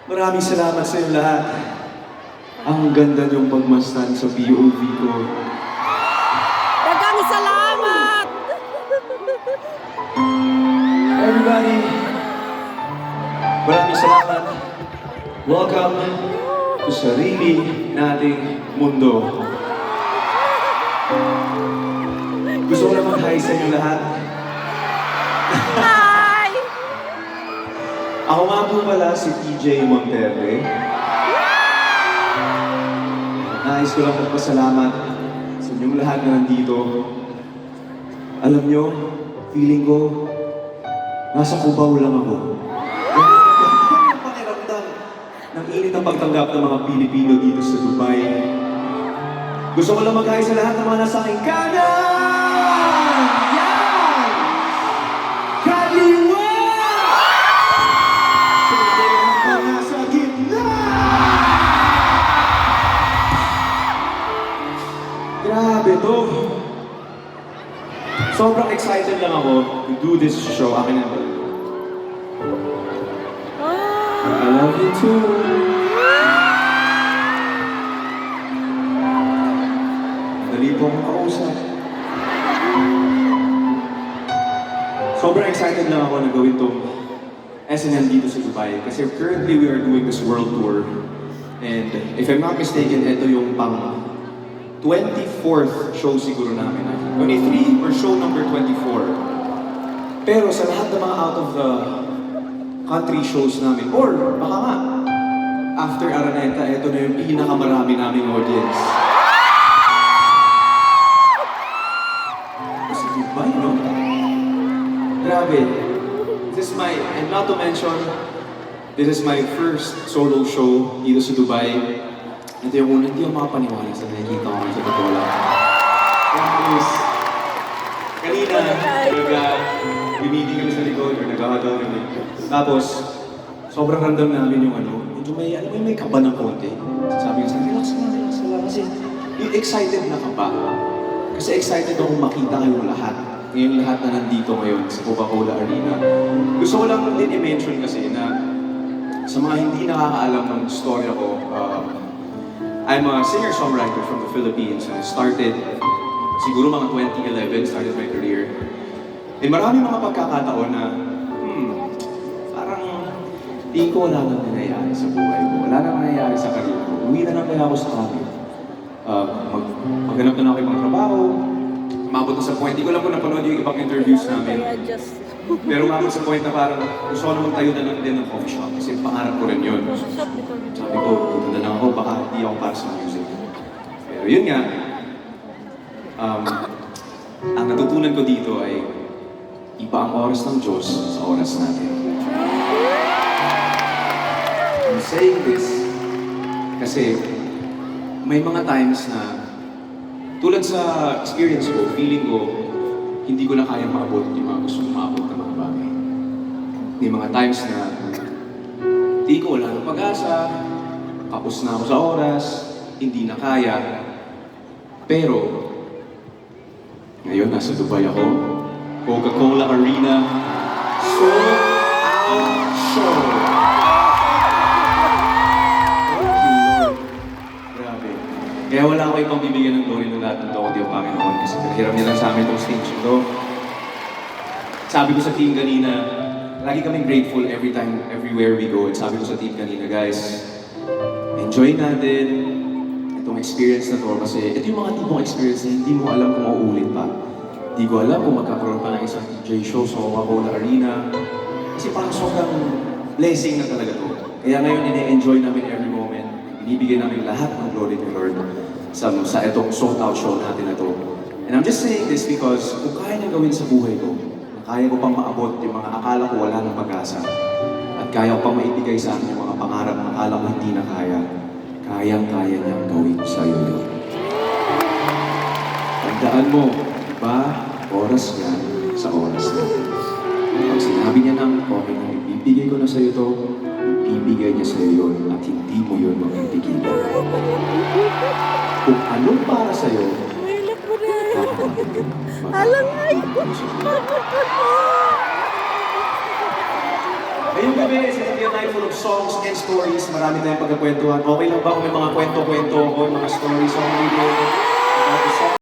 Maraming salamat sa inyo lahat. Ang ganda niyong pagmasdan sa POV ko. Dagang salamat! Everybody, maraming salamat. Welcome to sarili nating mundo. Gusto ko lang mag-hi sa inyo lahat. Hi! Ako nga po pala si TJ Monterre. Nais ko lang magpasalamat sa inyong lahat na nandito. Alam nyo, feeling ko, nasa Cubao lang ako. Yung pakiramdam ng init ng pagtanggap ng mga Pilipino dito sa Dubai. Gusto ko lang mag-hi sa lahat ng mga nasa aking kanan! Yan! Kaliwa! Ang nasa gitna! Grabe to! Sobrang excited lang ako to do this show. Akin na ba? I love you too. Dali po akong kausap. Sobrang excited lang ako na gawin tong SNL dito sa Dubai. Kasi currently we are doing this world tour. And if I'm not mistaken, ito yung pang 24th show siguro namin. 23 or show number 24. Pero sa lahat ng mga out of the country shows namin, or baka nga, after Araneta, ito na yung pinakamarami naming audience. Kasi Dubai, no? Grabe. This is my, and not to mention, this is my first solo show dito sa Dubai. Ito yung una, hindi ako makapaniwala sa nakikita ko sa totoo lang. Promise. Kanina, meeting kami sa likod or nag-huddle kami. Tapos, sobrang random namin yung ano, medyo may, alam mo, may kaba ng konti. Sabi ko sa relax ka lang. Kasi, excited na ka ba? Kasi excited akong makita kayong lahat. Ngayong lahat na nandito ngayon sa Coca-Cola Arena. Gusto ko lang din i-mention kasi na sa mga hindi nakakaalam ng storya ko, I'm a singer-songwriter from the Philippines. I started, siguro mga 2011, started my career. And maraming mga pagkakataon na, parang tingin ko wala nang nangyayari sa buhay ko. Wala nang nangyayari sa career ko. Uwi na lang kaya ako sa amin. Maghanap na ako ibang trabaho. Umabot na sa point, hindi ko lang po napanood yung ibang interviews namin. Pero umabot sa point na parang gusto ko naman tayo na lang din ng coffee shop kasi pangarap ko rin yun. Sabi ko, dito na lang ako, baka hindi ako para sa music. Pero yun nga, ang natutunan ko dito ay iba ang oras ng Diyos sa oras natin. I'm saying this kasi may mga times na tulad sa experience ko, feeling ko, hindi ko na kaya maabot yung mga gusto kong maabot na mga bagay. May mga times na hindi ko wala ng pag-asa, kapos na ako sa oras, hindi na kaya. Pero, ngayon nasa Dubai ako, Coca-Cola Arena, sold out show. Grabe. Kaya wala ako ibang bibigyan ng glory ng lahat ng tao, kundi ang Panginoon. Kasi pinahiram niya lang sa amin itong stage ito. Sabi ko sa team kanina, lagi kaming grateful every time, everywhere we go. At sabi ko sa team kanina, guys, enjoy natin itong experience na to. Kasi ito yung mga tipong experience na hindi mo alam kung mauulit pa. Hindi ko alam kung magkakaroon pa ng isang DJ show sa Coca-Cola Arena. Kasi parang sobrang blessing na talaga to. Kaya ngayon, ine-enjoy namin every moment. Binibigyan namin lahat ng glory ni Lord sa itong sold out show natin na to. And I'm just saying this because kung kaya niya gawin sa buhay ko, kaya ko pang maabot yung mga akala ko wala ng pag-asa. At kaya ko pang maibigay sa akin yung mga pangarap na akala ko hindi na kaya. Kayang-kaya niyang gawin sa'yo yun. Tandaan mo, iba, oras yan sa oras na. Pag sinabi niya ng okay na ibibigay ko na sa'yo to, ibibigay niya sa'yo yun at hindi mo yun mapipigilan. Kung anong para sa'yo, Alam nga yun. Ngayong gabi, sa night full of songs and stories. Marami tayong pagkakwentuhan. Okay lang ba kung may mga kwento-kwento ako, mga stories ako dito? About the